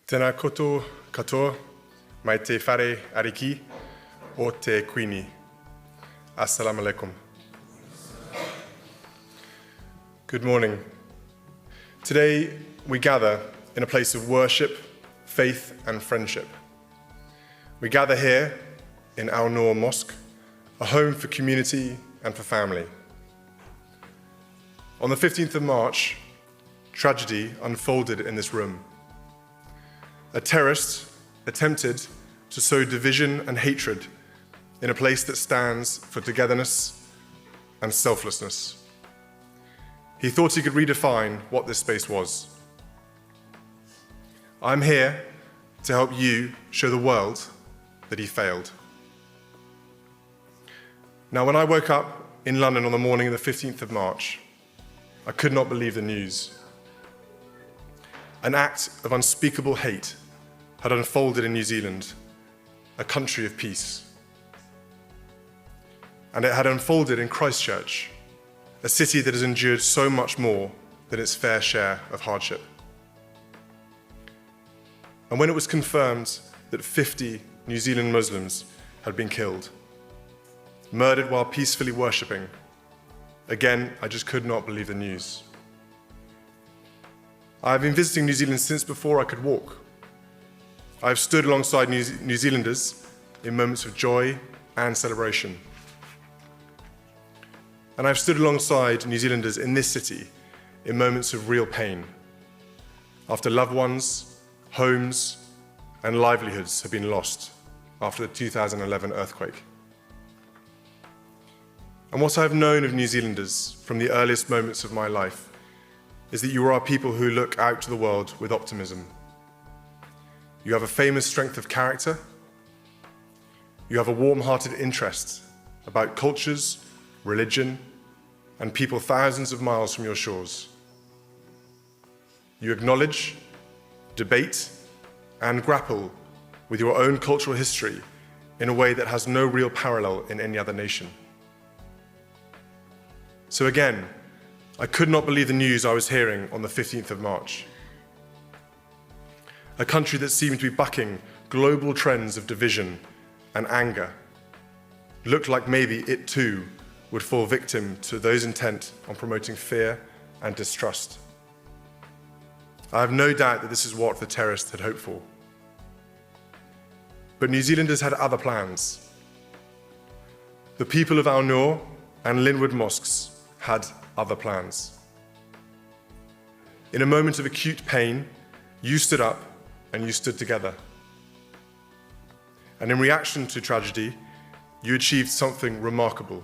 Tēnā koutou katoa, mai te whare ariki o te kuini. Assalamu alaikum. Good morning. Today we gather in a place of worship, faith and friendship. We gather here in our Noor Mosque, a home for community and for family. On the 15th of March, tragedy unfolded in this room. A terrorist attempted to sow division and hatred in a place that stands for togetherness and selflessness. He thought he could redefine what this space was. I'm here to help you show the world that he failed. Now, when I woke up in London on the morning of the 15th of March, I could not believe the news. An act of unspeakable hate had unfolded in New Zealand, a country of peace. And it had unfolded in Christchurch, a city that has endured so much more than its fair share of hardship. And when it was confirmed that 50 New Zealand Muslims had been killed, murdered while peacefully worshipping, again, I just could not believe the news. I have been visiting New Zealand since before I could walk. I have stood alongside New Zealanders in moments of joy and celebration. And I've stood alongside New Zealanders in this city in moments of real pain, after loved ones, homes, and livelihoods have been lost after the 2011 earthquake. And what I've known of New Zealanders from the earliest moments of my life is that you are people who look out to the world with optimism. You have a famous strength of character. You have a warm-hearted interest about cultures, religion, and people thousands of miles from your shores. You acknowledge, debate, and grapple with your own cultural history in a way that has no real parallel in any other nation. So again, I could not believe the news I was hearing on the 15th of March. A country that seemed to be bucking global trends of division and anger looked like maybe it too would fall victim to those intent on promoting fear and distrust. I have no doubt that this is what the terrorists had hoped for. But New Zealanders had other plans. The people of Al Noor and Linwood mosques had other plans. In a moment of acute pain, you stood up and you stood together. And in reaction to tragedy, you achieved something remarkable.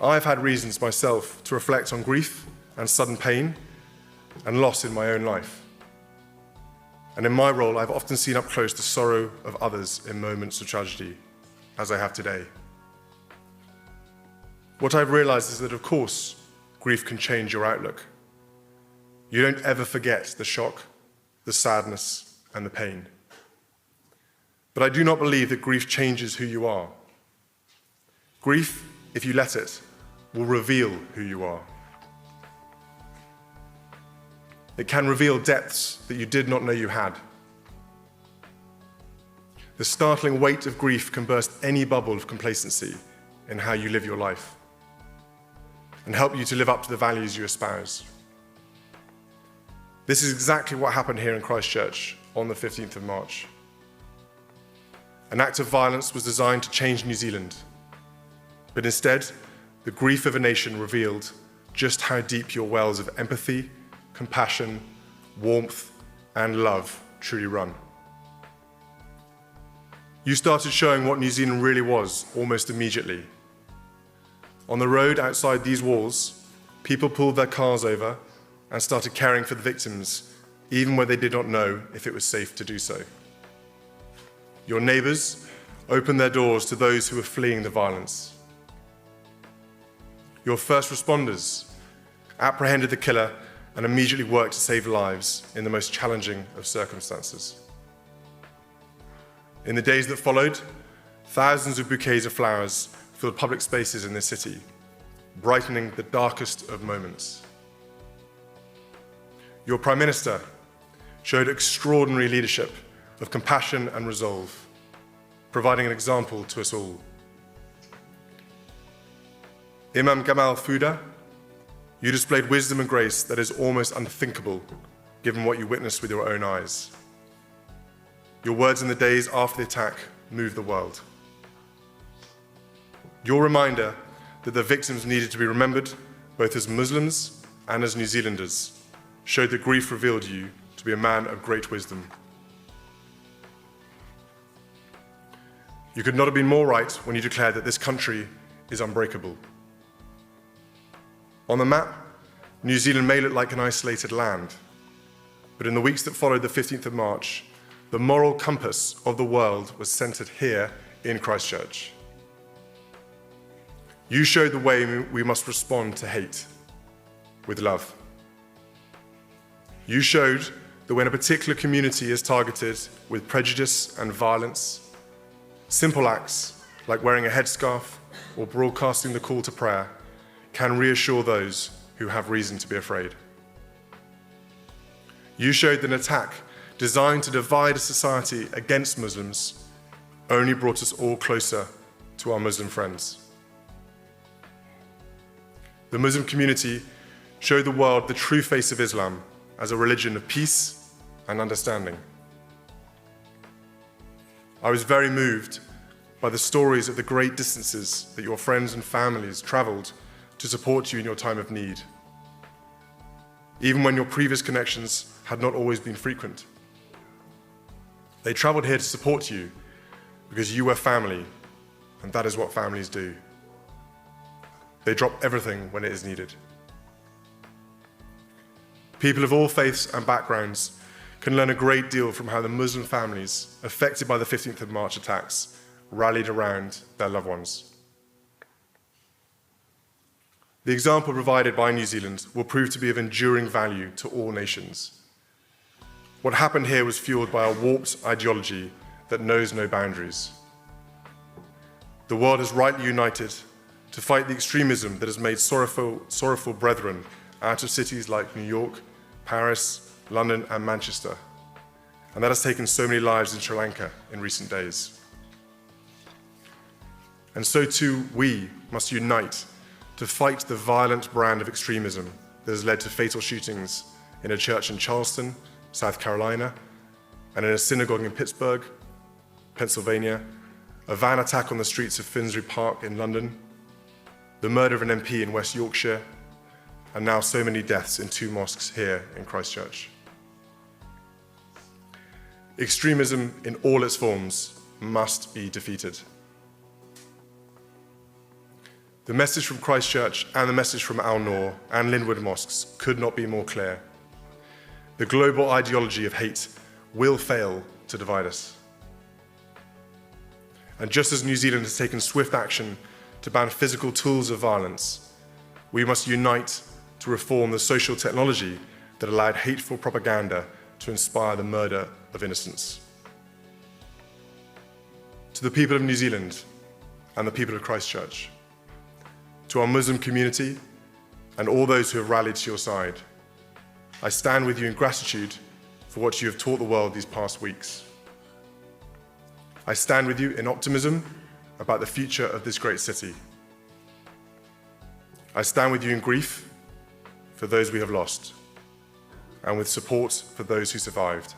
I've had reasons myself to reflect on grief and sudden pain and loss in my own life. And in my role, I've often seen up close the sorrow of others in moments of tragedy, as I have today. What I've realized is that, of course, grief can change your outlook. You don't ever forget the shock, the sadness, and the pain. But I do not believe that grief changes who you are. Grief, if you let it, will reveal who you are. It can reveal depths that you did not know you had. The startling weight of grief can burst any bubble of complacency in how you live your life and help you to live up to the values you espouse. This is exactly what happened here in Christchurch on the 15th of March. An act of violence was designed to change New Zealand, but instead, the grief of a nation revealed just how deep your wells of empathy, compassion, warmth, and love truly run. You started showing what New Zealand really was almost immediately. On the road outside these walls, people pulled their cars over and started caring for the victims, even when they did not know if it was safe to do so. Your neighbours opened their doors to those who were fleeing the violence. Your first responders apprehended the killer and immediately worked to save lives in the most challenging of circumstances. In the days that followed, thousands of bouquets of flowers filled public spaces in this city, brightening the darkest of moments. Your Prime Minister showed extraordinary leadership of compassion and resolve, providing an example to us all. Imam Gamal Fuda, you displayed wisdom and grace that is almost unthinkable given what you witnessed with your own eyes. Your words in the days after the attack moved the world. Your reminder that the victims needed to be remembered both as Muslims and as New Zealanders showed that grief revealed you to be a man of great wisdom. You could not have been more right when you declared that this country is unbreakable. On the map, New Zealand may look like an isolated land, but in the weeks that followed the 15th of March, the moral compass of the world was centred here in Christchurch. You showed the way we must respond to hate, with love. You showed that when a particular community is targeted with prejudice and violence, simple acts like wearing a headscarf or broadcasting the call to prayer can reassure those who have reason to be afraid. You showed that an attack designed to divide a society against Muslims only brought us all closer to our Muslim friends. The Muslim community showed the world the true face of Islam as a religion of peace and understanding. I was very moved by the stories of the great distances that your friends and families travelled to support you in your time of need, even when your previous connections had not always been frequent. They travelled here to support you because you were family, and that is what families do. They drop everything when it is needed. People of all faiths and backgrounds can learn a great deal from how the Muslim families affected by the 15th of March attacks rallied around their loved ones. The example provided by New Zealand will prove to be of enduring value to all nations. What happened here was fueled by a warped ideology that knows no boundaries. The world is rightly united to fight the extremism that has made sorrowful brethren out of cities like New York, Paris, London, and Manchester, and that has taken so many lives in Sri Lanka in recent days. And so too, we must unite to fight the violent brand of extremism that has led to fatal shootings in a church in Charleston, South Carolina, and in a synagogue in Pittsburgh, Pennsylvania, a van attack on the streets of Finsbury Park in London, the murder of an MP in West Yorkshire, and now so many deaths in 2 mosques here in Christchurch. Extremism in all its forms must be defeated. The message from Christchurch and the message from Noor and Linwood mosques could not be more clear. The global ideology of hate will fail to divide us. And just as New Zealand has taken swift action to ban physical tools of violence, we must unite to reform the social technology that allowed hateful propaganda to inspire the murder of innocents. To the people of New Zealand and the people of Christchurch, to our Muslim community and all those who have rallied to your side, I stand with you in gratitude for what you have taught the world these past weeks. I stand with you in optimism about the future of this great city. I stand with you in grief for those we have lost, and with support for those who survived.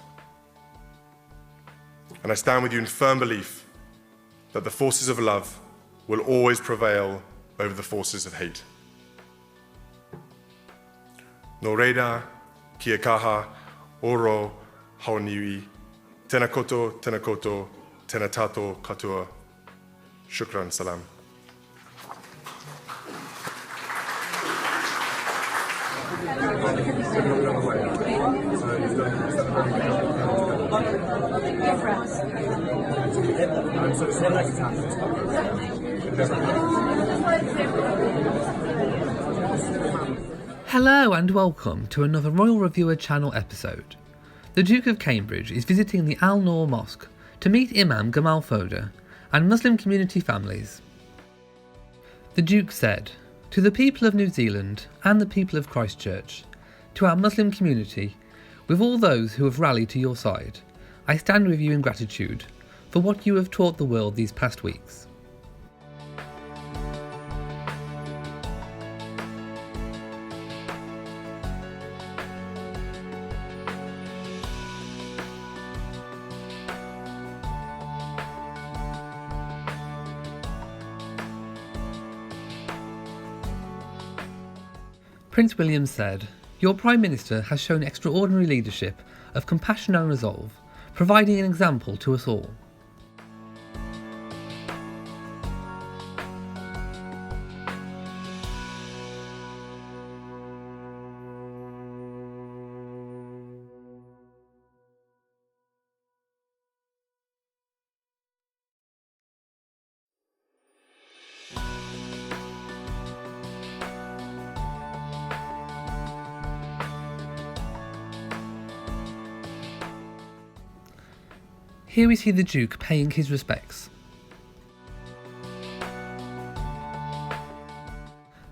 And I stand with you in firm belief that the forces of love will always prevail over the forces of hate. Nō reira, kia kaha, oro, hauniui, tēnā koto, tēnā tātou katoa. Shukran, salam. Hello and welcome to another Royal Reviewer channel episode. The Duke of Cambridge is visiting the Al Noor Mosque to meet Imam Gamal Foda and Muslim community families. The Duke said, "To the people of New Zealand and the people of Christchurch, to our Muslim community, With all those who have rallied to your side, I stand with you in gratitude for what you have taught the world these past weeks. Prince William said, "Your Prime Minister has shown extraordinary leadership of compassion and resolve, providing an example to us all." Here we see the Duke paying his respects.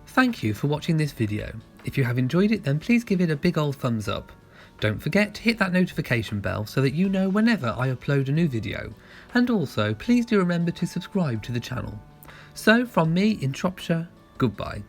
Thank you for watching this video. If you have enjoyed it, then please give it a big old thumbs up. Don't forget to hit that notification bell so that you know whenever I upload a new video, and also please do remember to subscribe to the channel. So from me in Shropshire, goodbye.